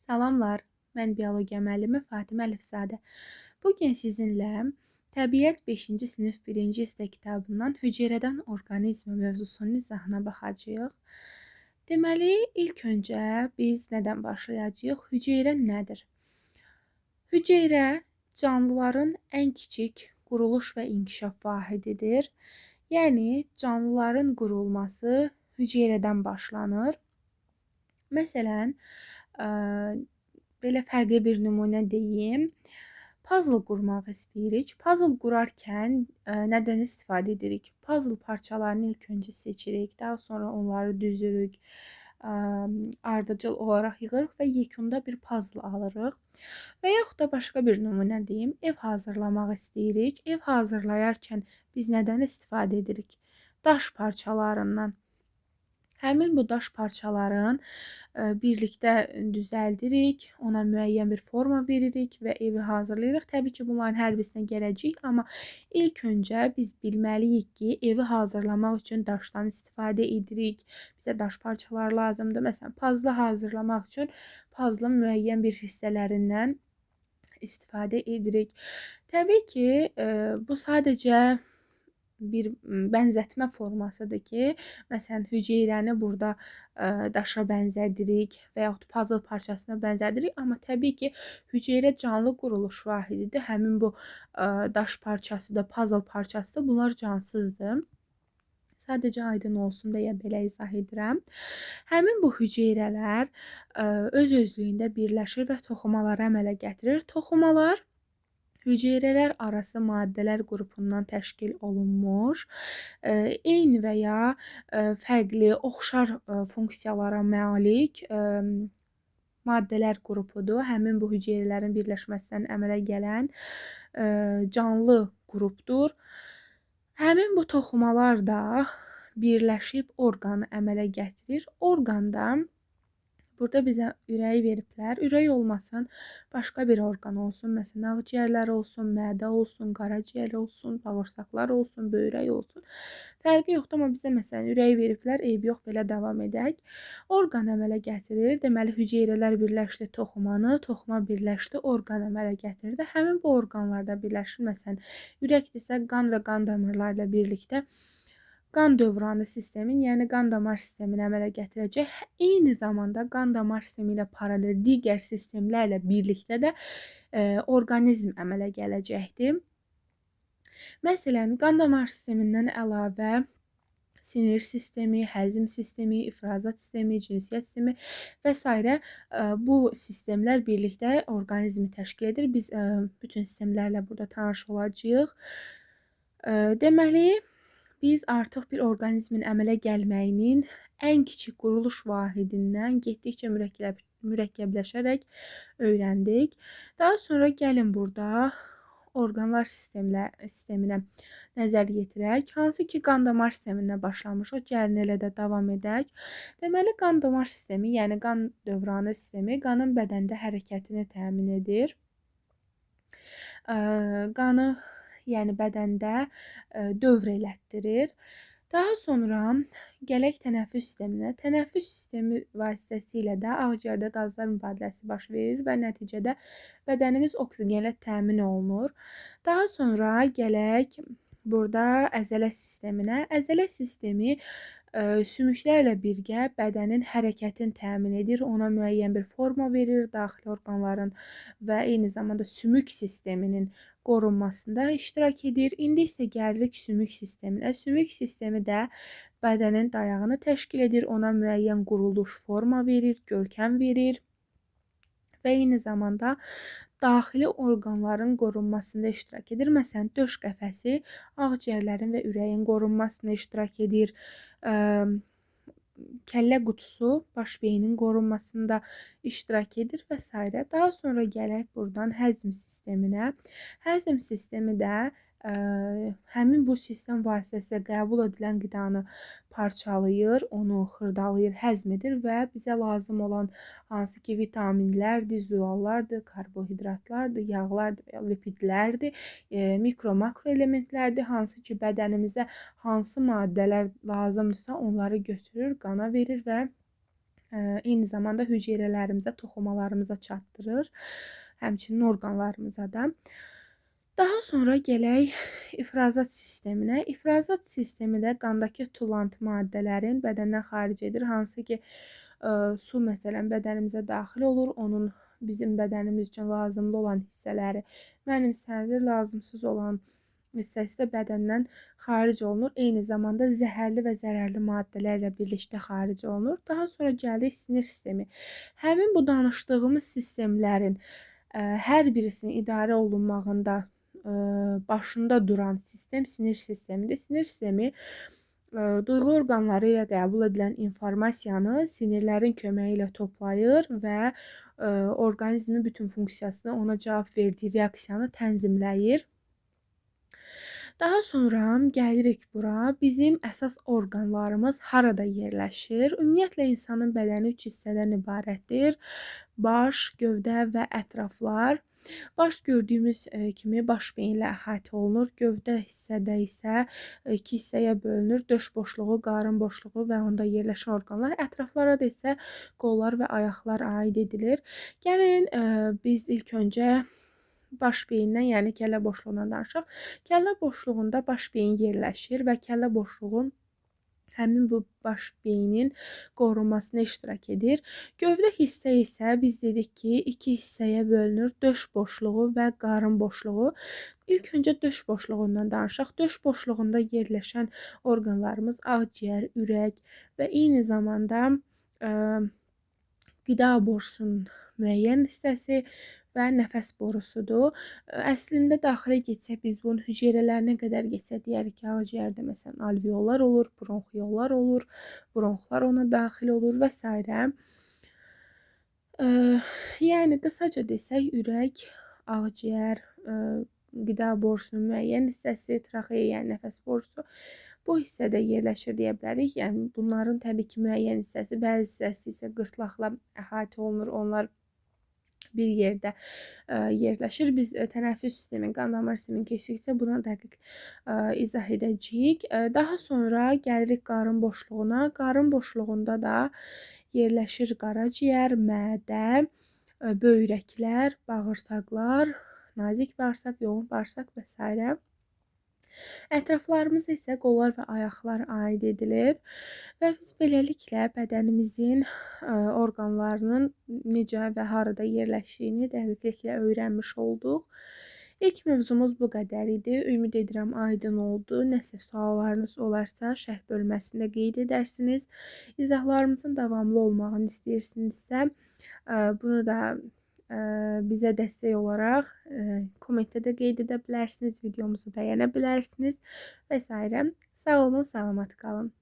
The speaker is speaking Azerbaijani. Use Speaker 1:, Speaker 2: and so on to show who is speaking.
Speaker 1: Salamlar, mən biologiya müəllimi Fatimə Əlifzadə. Bugün sizinlə Təbiət 5-ci sinif 1-ci hissə kitabından Hüceyrədən Orqanizmə mövzusunun izahına baxacağıq. Deməli, ilk öncə biz nədən başlayacağıq? Hüceyrə nədir? Hüceyrə canlıların ən kiçik quruluş və inkişaf vahididir. Yəni, canlıların qurulması hüceyrədən başlanır. Məsələn, belə fərqli bir nümunə deyim. Puzzle qurmaq istəyirik. Puzzle qurarkən nədən istifadə edirik? Puzzle parçalarını ilk öncə seçirik, daha sonra onları düzürük, ardıcıl olaraq yığırıq və yekunda bir puzzle alırıq. Və yaxud da başqa bir nümunə deyim. Ev hazırlamaq istəyirik. Ev hazırlayarkən biz nədən istifadə edirik? Daş parçalarından. Həmin bu daş parçaların birlikdə düzəldirik, ona müəyyən bir forma veririk və evi hazırlayırıq. Təbii ki, bunların hər birisinə gələcəyik, amma ilk öncə biz bilməliyik ki, evi hazırlamaq üçün daşdan istifadə edirik. Bizə daş parçaları lazımdır. Məsələn, puzzle hazırlamaq üçün puzzle-ın müəyyən bir hissələrindən istifadə edirik. Təbii ki, bu sadəcə bir bənzətmə formasıdır ki, məsələn, hüceyrəni burada daşa bənzədirik və yaxud puzzle parçasına bənzədirik, amma təbii ki, hüceyrə canlı quruluş vahididir. Həmin bu daş parçası da, puzzle parçası da, bunlar cansızdır. Sadəcə aydın olsun deyə belə izah edirəm. Həmin bu hüceyrələr öz-özlüyündə birləşir və toxumaları əmələ gətirir. Toxumalar hüceyrələr arası maddələr qrupundan təşkil olunmuş, eyni və ya fərqli, oxşar funksiyalara malik maddələr qrupudur. Həmin bu hüceyrələrin birləşməsindən əmələ gələn canlı qrupdur. Həmin bu toxumalar da birləşib orqanı əmələ gətirir. Orqanda burada bizə ürəyi veriblər. Ürək olmasın, başqa bir orqan olsun. Məsələn, ağciyərlər olsun, mədə olsun, qaraciyər olsun, bağırsaqlar olsun, böyrək olsun. Fərqi yoxdur, amma bizə məsələn ürək veriblər. Eyb yox, belə davam edək. Orqan əmələ gətirir. Deməli, hüceyrələr birləşdi toxumanı, toxuma birləşdi, orqan əmələ gətirdi. Həmin bu orqanlarda birləşir. Məsələn, ürəkdirsə qan və qan damarları ilə birlikdə qan dövranı sistemin, yəni qan damar sistemini əmələ gətirəcək. Eyni zamanda qan damar sistemi ilə paralel digər sistemlərlə birlikdə də orqanizm əmələ gələcəkdir. Məsələn, qan damar sistemindən əlavə sinir sistemi, həzm sistemi, ifrazat sistemi, cinsiyyət sistemi və s. Bu sistemlər birlikdə orqanizmi təşkil edir. Biz bütün sistemlərlə burada tanış olacağıq. Deməli, biz artıq bir orqanizmin əmələ gəlməyinin ən kiçik quruluş vahidindən getdikcə mürəkkəbləşərək öyrəndik. Daha sonra gəlin burada orqanlar sisteminə nəzər yetirək. Hansı ki, qan damar sistemindən başlamışıq. Gəlin elə də davam edək. Deməli, qan damar sistemi, yəni qan dövranı sistemi qanın bədəndə hərəkətini təmin edir. Qanı yəni bədəndə dövr elətdirir. Daha sonra gələk tənəffüs sisteminə. Tənəffüs sistemi vasitəsilə də ağciyərdə qazlar mübadiləsi baş verir və nəticədə bədənimiz oksigenlə təmin olunur. Daha sonra gələk burada əzələ sisteminə. Əzələ sistemi sümüklərlə birgə bədənin hərəkətini təmin edir, ona müəyyən bir forma verir, daxili orqanların və eyni zamanda sümük sisteminin qorunmasında iştirak edir. İndi isə gəlirik sümük sisteminə. Sümük sistemi də bədənin dayağını təşkil edir, ona müəyyən quruluş, forma verir, görkəm verir və eyni zamanda daxili orqanların qorunmasında iştirak edir. Məsələn, döş qəfəsi ağciyərlərin və ürəyin qorunmasında iştirak edir. Kəllə qutusu baş beynin qorunmasında iştirak edir və s. Daha sonra gələk buradan həzm sisteminə. Həzm sistemi də həmin bu sistem vasitəsilə qəbul edilən qidanı parçalayır, onu xırdalayır, həzm edir və bizə lazım olan hansı ki vitaminlərdir, zülallardır, karbohidratlardır, yağlardır və ya lipidlərdir, mikro makro elementlərdir, hansı ki bədənimizə hansı maddələr lazımdırsa onları götürür, qana verir və eyni zamanda hüceyrələrimizə, toxumalarımıza çatdırır, həmçinin orqanlarımıza da. Daha sonra gələk ifrazat sisteminə. İfrazat sistemi də qandakı tullantı maddələrin bədəndən xaric edir, hansı ki, su məsələn bədənimizə daxil olur, onun bizim bədənimiz üçün lazımlı olan hissələri mənimsənir, lazımsız olan hissəsi də bədəndən xaric olunur. Eyni zamanda zəhərli və zərərli maddələrlə birlikdə xaric olunur. Daha sonra gəldik sinir sistemi. Həmin bu danışdığımız sistemlərin hər birisinin idarə olunmağında başında duran sistem sinir sistemidir. Sinir sistemi duyğu orqanları ilə qəbul edilən informasiyanı sinirlərin köməyi ilə toplayır və orqanizmin bütün funksiyasını, ona cavab verdiyi reaksiyanı tənzimləyir. Daha sonra gəlirik bura. Bizim əsas orqanlarımız harada yerləşir? Ümumiyyətlə insanın bədəni 3 hissədən ibarətdir. Baş, gövdə və ətraflar. Baş gördüyümüz kimi baş beyinlə əhatə olunur. Gövdə hissədə isə 2 hissəyə bölünür. Döş boşluğu, qarın boşluğu və onda yerləşən orqanlar. Ətraflara da isə qollar və ayaqlar aid edilir. Gəlin biz ilk öncə baş beyindən, yəni kəllə boşluğundan danışaq. Kəllə boşluğunda baş beyin yerləşir və kəllə boşluğu həmin bu baş beynin qorunmasına iştirak edir. Gövdə hissə isə biz dedik ki, 2 hissəyə bölünür. Döş boşluğu və qarın boşluğu. İlk öncə döş boşluğundan danışaq. Döş boşluğunda yerləşən orqanlarımız ağciyər, ürək və eyni zamanda qida borusunun müəyyən hissəsi və nəfəs borusudur. Əslində daxilə getsək, biz bunun hüceyrələrinə qədər getsək, deyərik ki, ağciyərdə məsələn alveollar olur, bronxiyollar olur, bronxlar ona daxil olur və s. Yəni qısaca desək, ürək, ağciyər, qida borusunun müəyyən hissəsi, traxeya, yəni nəfəs borusu bu hissədə yerləşir deyə bilərik. Yəni bunların təbii ki, müəyyən hissəsi, bəzi hissəsi isə qırtlaqla əhatə olunur. Onlar bir yerdə yerləşir. Biz tənəffüs sistemin, qan damar sistemini keçdikcə buna dəqiq izah edəcəyik. Daha sonra gəlirik qarın boşluğuna. Qarın boşluğunda da yerləşir qaraciyər, mədə, böyrəklər, bağırsaqlar, nazik bağırsaq, yoğun bağırsaq və s. Ətraflarımıza isə qollar və ayaqlar aid edilir və biz beləliklə bədənimizin orqanlarının necə və harada yerləşdiyini dəqiqliklə öyrənmiş olduq. İlk mövzumuz bu qədər idi. Ümid edirəm aydın oldu. Nəsə suallarınız olarsa şərh bölməsində qeyd edərsiniz. İzahlarımızın davamlı olmağını istəyirsinizsə, bunu da bizə dəstək olaraq kommentdə də qeyd edə bilərsiniz, videomuzu bəyənə bilərsiniz və s. Sağ olun, salamat qalın.